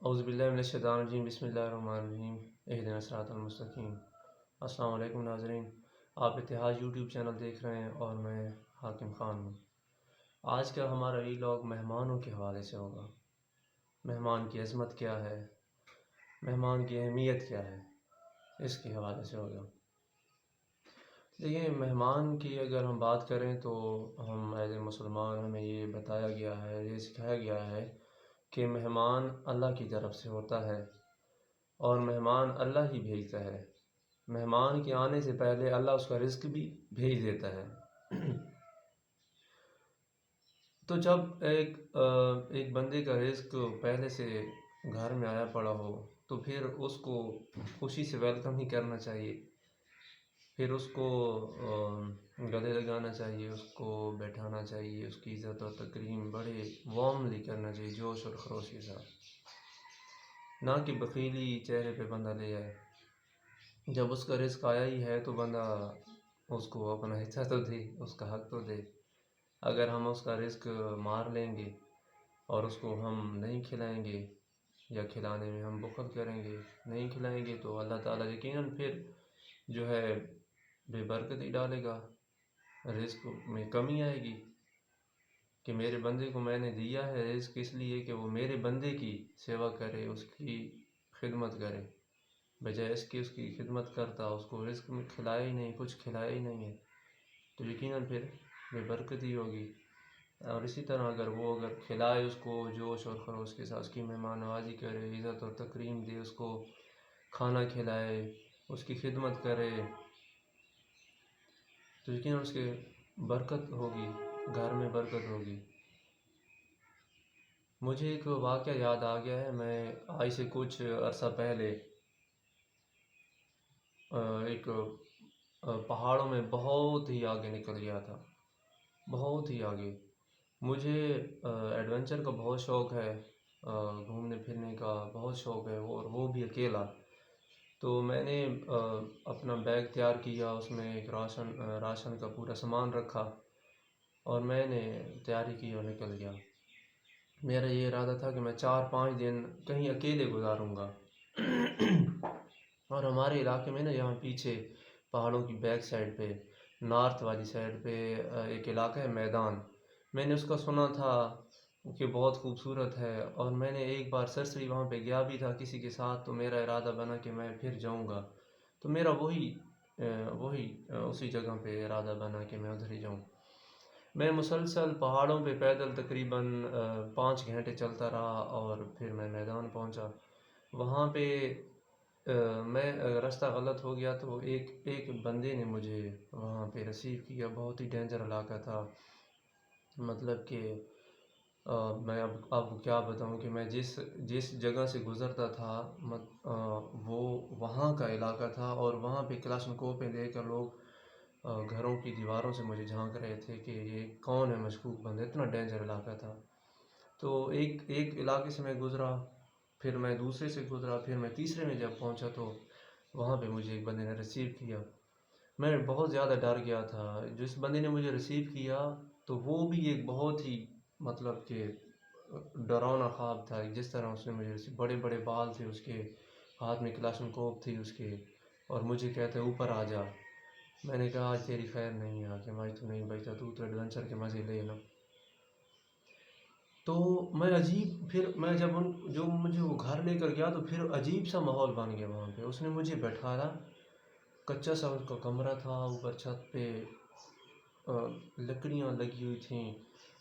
اعوذ باللہ من الشیطان الرجیم بسم اللہ الرحمن الرحیم اہدنا الصراط المستقیم۔ السلام علیکم ناظرین، آپ اتحاد یوٹیوب چینل دیکھ رہے ہیں اور میں حاکم خان ہوں۔ آج کا ہمارا ویلاگ مہمانوں کے حوالے سے ہوگا۔ مہمان کی عظمت کیا ہے، مہمان کی اہمیت کیا ہے، اس کے حوالے سے ہوگا۔ دیکھیں، مہمان کی اگر ہم بات کریں تو ہم ایز اے مسلمان ہمیں یہ بتایا گیا ہے، یہ سکھایا گیا ہے کہ مہمان اللہ کی طرف سے ہوتا ہے اور مہمان اللہ ہی بھیجتا ہے۔ مہمان کے آنے سے پہلے اللہ اس کا رزق بھی بھیج دیتا ہے۔ تو جب ایک بندے کا رزق پہلے سے گھر میں آیا پڑا ہو تو پھر اس کو خوشی سے ویلکم ہی کرنا چاہیے، پھر اس کو گلے لگانا چاہیے، اس کو بیٹھانا چاہیے، اس کی عزت اور تکریم بڑے وارملی کرنا چاہیے، جوش اور خروش کے ساتھ، نہ کہ بخیلی چہرے پہ بندہ لے آئے۔ جب اس کا رزق آیا ہی ہے تو بندہ اس کو اپنا حصہ تو دے، اس کا حق تو دے۔ اگر ہم اس کا رزق مار لیں گے اور اس کو ہم نہیں کھلائیں گے یا کھلانے میں ہم بخل کریں گے، نہیں کھلائیں گے، تو اللہ تعالیٰ یقیناً پھر جو ہے بے برکتی ڈالے گا، رزق میں کمی آئے گی کہ میرے بندے کو میں نے دیا ہے رزق اس لیے کہ وہ میرے بندے کی سیوا کرے، اس کی خدمت کرے، بجائے اس کی خدمت کرتا اس کو رزق میں کھلایا ہی نہیں، کچھ کھلایا ہی نہیں ہے، تو یقیناً پھر بے برکتی ہوگی۔ اور اسی طرح اگر کھلائے اس کو جوش اور خروش کے ساتھ، اس کی مہمان نوازی کرے، عزت اور تکریم دے، اس کو کھانا کھلائے، اس کی خدمت کرے، تو یقیناً اس کے برکت ہوگی، گھر میں برکت ہوگی۔ مجھے ایک واقعہ یاد آ گیا ہے، میں آج سے کچھ عرصہ پہلے ایک پہاڑوں میں بہت ہی آگے نکل گیا تھا، بہت ہی آگے۔ مجھے ایڈونچر کا بہت شوق ہے، گھومنے پھرنے کا بہت شوق ہے، اور وہ بھی اکیلا۔ تو میں نے اپنا بیگ تیار کیا، اس میں ایک راشن کا پورا سامان رکھا اور میں نے تیاری کی اور نکل گیا۔ میرا یہ ارادہ تھا کہ میں 4-5 دن کہیں اکیلے گزاروں گا۔ اور ہمارے علاقے میں نا، یہاں پیچھے پہاڑوں کی بیک سائڈ پہ، نارتھ والی سائڈ پہ ایک علاقہ ہے میدان، میں نے اس کا سنا تھا کہ بہت خوبصورت ہے، اور میں نے ایک بار سرسری وہاں پہ گیا بھی تھا کسی کے ساتھ، تو میرا ارادہ بنا کہ میں پھر جاؤں گا، تو میرا وہی اسی جگہ پہ ارادہ بنا کہ میں ادھر ہی جاؤں۔ میں مسلسل پہاڑوں پہ پیدل تقریباً 5 گھنٹے چلتا رہا اور پھر میں میدان پہنچا۔ وہاں پہ میں راستہ غلط ہو گیا تو ایک بندے نے مجھے وہاں پہ ریسیو کیا۔ بہت ہی ڈینجر علاقہ تھا، مطلب کہ میں اب آپ کو کیا بتاؤں کہ میں جس جگہ سے گزرتا تھا وہ وہاں کا علاقہ تھا، اور وہاں پہ کلاشنکوفیں لے کر لوگ گھروں کی دیواروں سے مجھے جھانک رہے تھے کہ یہ کون ہے مشکوک بندہ، اتنا ڈینجر علاقہ تھا۔ تو ایک علاقے سے میں گزرا، پھر میں دوسرے سے گزرا، پھر میں تیسرے میں جب پہنچا تو وہاں پہ مجھے ایک بندے نے ریسیو کیا۔ میں بہت زیادہ ڈر گیا تھا۔ جس بندے نے مجھے ریسیو کیا تو وہ بھی ایک بہت ہی مطلب کہ ڈراؤنا خواب تھا، جس طرح اس نے مجھے بڑے بڑے بال تھے، اس کے ہاتھ میں کلاشنکوف تھی اس کے، اور مجھے کہتے اوپر آ جا۔ میں نے کہا آج تیری خیر نہیں آ کہ آج تو نہیں بچتا، تو ایڈونچر کے مزے لے نا۔ تو میں جب مجھے وہ گھر لے کر گیا تو پھر عجیب سا ماحول بن گیا وہاں پہ۔ اس نے مجھے بیٹھایا، کچا سا اس کا کمرہ تھا، اوپر چھت پہ لکڑیاں لگی ہوئی تھیں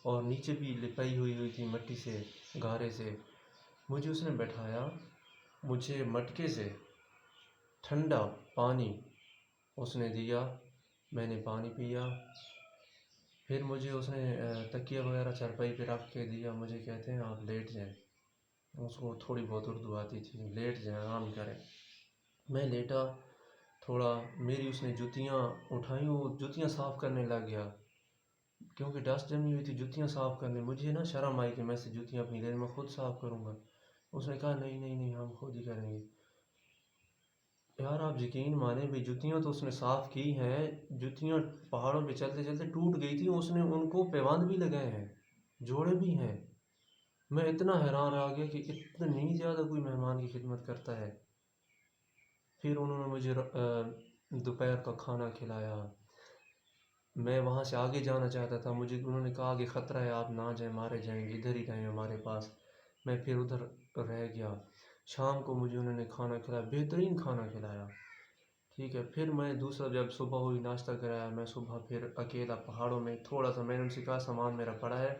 اور نیچے بھی لپائی ہوئی تھی مٹی سے، گارے سے۔ مجھے اس نے بیٹھایا، مجھے مٹکے سے ٹھنڈا پانی اس نے دیا، میں نے پانی پیا، پھر مجھے اس نے تکیہ وغیرہ چارپائی پہ رکھ کے دیا، مجھے کہتے ہیں آپ لیٹ جائیں۔ اس کو تھوڑی بہت اردو آتی تھی، لیٹ جائیں، آرام کریں۔ میں لیٹا تھوڑا، میری اس نے جوتیاں اٹھائیں، وہ جوتیاں صاف کرنے لگ گیا کیونکہ ڈسٹ جمی ہوئی تھی، جوتیاں صاف کرنے، مجھے نا شرم آئی کہ میں سے جوتیاں اپنی لے میں خود صاف کروں گا۔ اس نے کہا نہیں نہیں نہیں، ہم خود ہی کریں گے۔ یار آپ یقین مانیں بھی، جوتیاں تو اس نے صاف کی ہیں، جوتیاں پہاڑوں پہ چلتے چلتے ٹوٹ گئی تھی، اس نے ان کو پیوند بھی لگائے ہیں، جوڑے بھی ہیں، میں اتنا حیران رہ گیا کہ اتنی زیادہ کوئی مہمان کی خدمت کرتا ہے۔ پھر انہوں نے مجھے دوپہر کا کھانا کھلایا۔ میں وہاں سے آگے جانا چاہتا تھا، مجھے انہوں نے کہا کہ خطرہ ہے، آپ نہ جائیں، مارے جائیں گے، ادھر ہی رہیں ہمارے پاس۔ میں پھر ادھر رہ گیا۔ شام کو مجھے انہوں نے کھانا کھلایا، بہترین کھانا کھلایا، ٹھیک ہے۔ پھر میں دوسرا جب صبح ہوئی ناشتہ کرایا، میں صبح پھر اکیلا پہاڑوں میں تھوڑا سا، میں نے ان سے کہا سامان میرا پڑا ہے،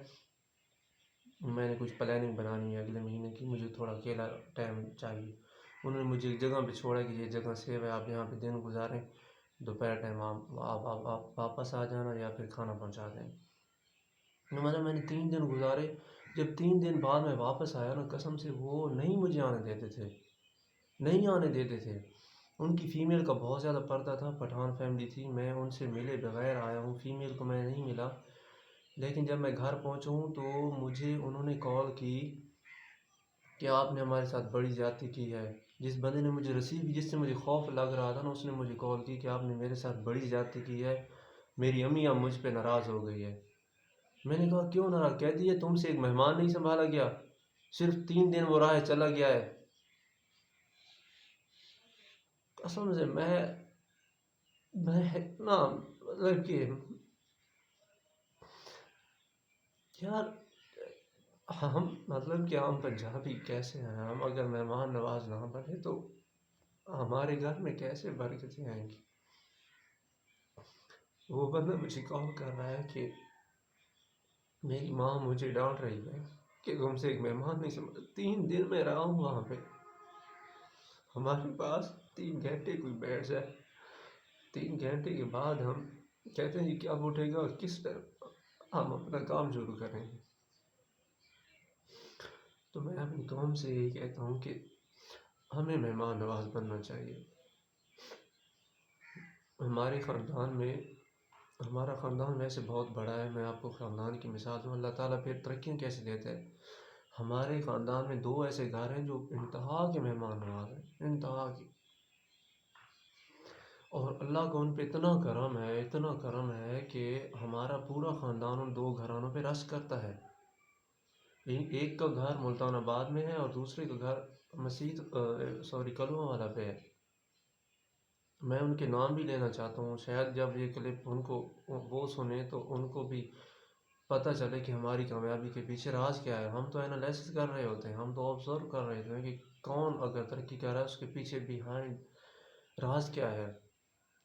میں نے کچھ پلاننگ بنانی ہے اگلے مہینے کی، مجھے تھوڑا اکیلا ٹائم چاہیے۔ انہوں نے مجھے ایک جگہ پہ چھوڑا کہ یہ جگہ سیف ہے، آپ یہاں پہ دن گزاریں، دوپہر ٹائم آپ واپس آ جانا یا پھر کھانا پہنچا دیں۔ مطلب میں نے 3 دن گزارے۔ جب 3 دن بعد میں واپس آیا نا، قسم سے وہ نہیں مجھے آنے دیتے تھے، نہیں آنے دیتے تھے۔ ان کی فیمیل کا بہت زیادہ پردہ تھا، پٹھان فیملی تھی، میں ان سے ملے بغیر آیا ہوں، فیمیل کو میں نہیں ملا۔ لیکن جب میں گھر پہنچا ہوں تو مجھے انہوں نے کال کی کہ آپ نے ہمارے ساتھ بڑی زیادتی کی ہے۔ جس بندے نے مجھے رسیو، جس سے مجھے خوف لگ رہا تھا نا، اس نے مجھے کال کی کہ آپ نے میرے ساتھ بڑی زیادتی کی ہے، میری امی اب مجھ پہ ناراض ہو گئی ہے۔ میں نے کہا کیوں ناراض؟ کہتی ہے تم سے ایک مہمان نہیں سنبھالا گیا، صرف 3 دن وہ راہ چلا گیا ہے۔ قسم سے میں اتنا، مطلب کہ یار، ہم پنجابی کیسے ہیں؟ ہم اگر مہمان نواز نہ بنے تو ہمارے گھر میں کیسے برکتیں آئیں گی؟ وہ بندہ مجھے کال کر رہا ہے کہ میری ماں مجھے ڈانٹ رہی ہے کہ تم سے ایک مہمان نہیں سنبھالا۔ 3 دن میں رہا ہوں وہاں پہ، ہمارے پاس 3 گھنٹے کوئی بیٹھ جائے، 3 گھنٹے کے بعد ہم کہتے ہیں کہ کیا اٹھے گا اور کس ٹائم ہم اپنا کام شروع کریں گے۔ تو میں اپنی قوم سے یہی کہتا ہوں کہ ہمیں مہمان نواز بننا چاہیے۔ ہمارے خاندان میں، ہمارا خاندان ویسے بہت بڑا ہے، میں آپ کو خاندان کی مثال دوں، اللہ تعالیٰ پھر ترقیاں کیسے دیتا ہے۔ ہمارے خاندان میں 2 ایسے گھر ہیں جو انتہا کے مہمان نواز ہیں، انتہا کی، اور اللہ کا ان پہ اتنا کرم ہے، اتنا کرم ہے کہ ہمارا پورا خاندان ان 2 گھرانوں پہ رشک کرتا ہے۔ ایک کا گھر ملتان آباد میں ہے اور دوسرے کا گھر کلوہ والا پہ ہے۔ میں ان کے نام بھی لینا چاہتا ہوں، شاید جب یہ کلپ ان کو وہ سنیں تو ان کو بھی پتہ چلے کہ ہماری کامیابی کے پیچھے راز کیا ہے۔ ہم تو انالیسس کر رہے ہوتے ہیں، ہم تو آبزرو کر رہے ہوتے ہیں کہ کون اگر ترقی کر رہا ہے اس کے پیچھے بیہائنڈ راز کیا ہے۔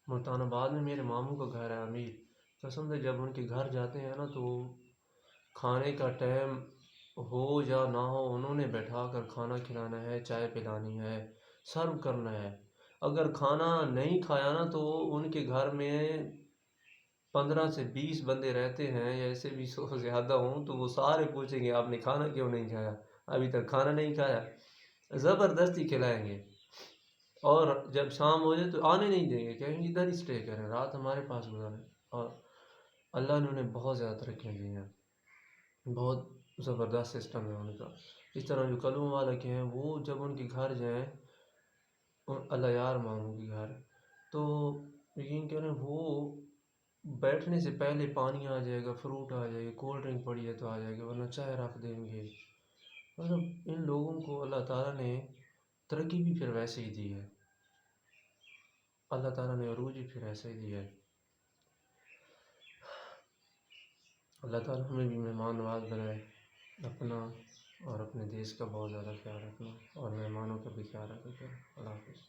ملتان آباد میں میرے ماموں کا گھر ہے، امیر، قسم سے جب ان کے گھر جاتے ہیں نا تو کھانے کا ٹائم ہو یا نہ ہو، انہوں نے بیٹھا کر کھانا کھلانا ہے، چائے پلانی ہے، سرو کرنا ہے۔ اگر کھانا نہیں کھایا نا تو ان کے گھر میں 15 سے 20 بندے رہتے ہیں یا ایسے بھی 100 زیادہ ہوں تو وہ سارے پوچھیں گے آپ نے کھانا کیوں نہیں کھایا، ابھی تک کھانا نہیں کھایا، زبردستی کھلائیں گے۔ اور جب شام ہو جائے تو آنے نہیں دیں گے، کہیں گے ادھر ہی اسٹے کریں، رات ہمارے پاس گزاریں۔ اور اللہ نے انہیں بہت زیادہ ترقیاں دی ہیں، بہت زبردست سسٹم ہے ان کا۔ اس طرح جو کلوں والے کے ہیں، وہ جب ان کے گھر جائیں، اللہ یار ماموں کے گھر، تو یقین کریں وہ بیٹھنے سے پہلے پانی آ جائے گا، فروٹ آ جائے گا، کولڈ ڈرنک پڑی ہے تو آ جائے گا، ورنہ چائے رکھ دیں گے۔ مطلب ان لوگوں کو اللہ تعالیٰ نے ترقی بھی پھر ویسے ہی دی ہے، اللہ تعالیٰ نے عروج بھی پھر ایسے ہی دی ہے۔ اللہ تعالیٰ ہمیں بھی مہمان نواز بنائے، اپنا اور اپنے دیش کا بہت زیادہ خیال رکھنا اور مہمانوں کا بھی خیال رکھنا۔ اللہ حافظ۔